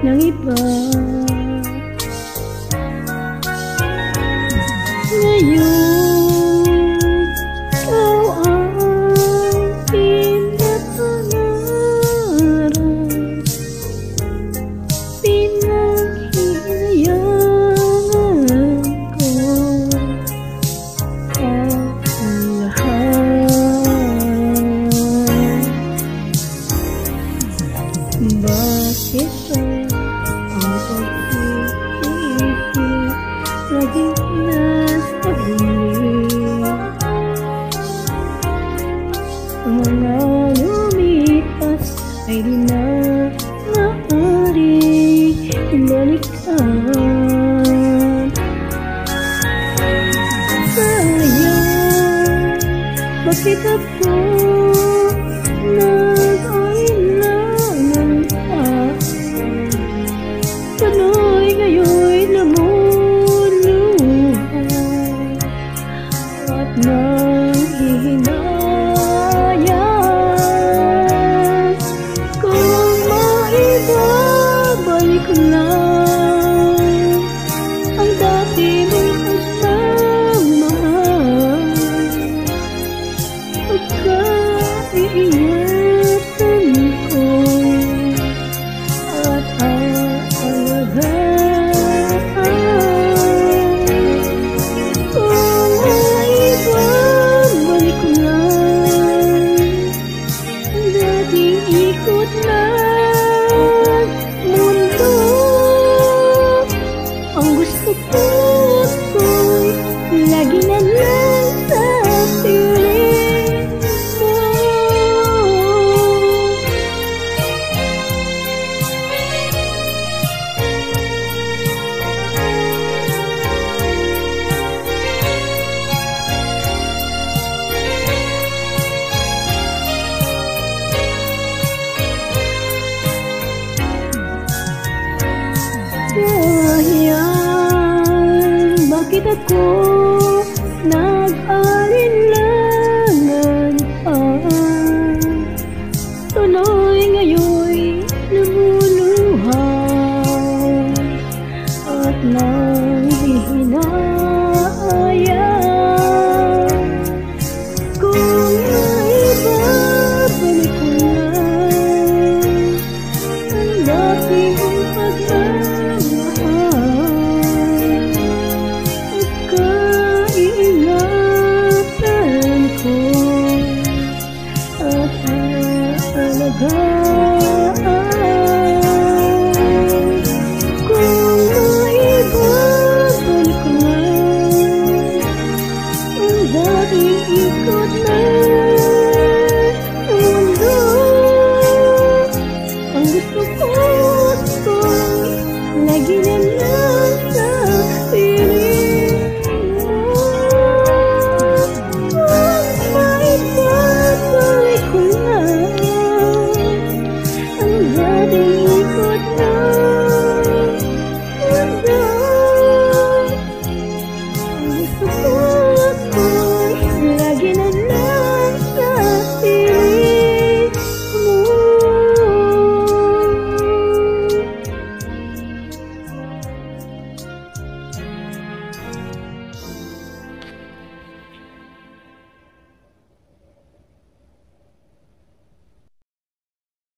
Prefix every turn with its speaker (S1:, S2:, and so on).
S1: ng iba. Ngayon, ikaw ang pinapangarap, pinaghihinayangan ko ang lahat. Bakit ang pag-iisip laging nasa buli? Ang mga lumipas ay di na maaari balikan. Sayang, bakit ako nag-ailangan pa? Tuloy ngayon'y namuluha at nanghihinayang. Kung maibabalik ko lang ang dati mong pagmamahal, pagkaiingatan ko at aalagaan. Kung maibabalik ko lang ang dating ikot ng mundo, ang gusto ko'y lagi na lang sa piling mo. Sayang, bakit ako nag-alinlangan pa? Tuloy ngayon'y namuluha at nanghihinayang. Kung maibabalik ko lang ang dati kong pagmamahal, pagkaiingatan ko at aalagaan. Kung maibabalik ko lang ang dating ikot ng mundo, ang gusto ko'y lagi na lang sa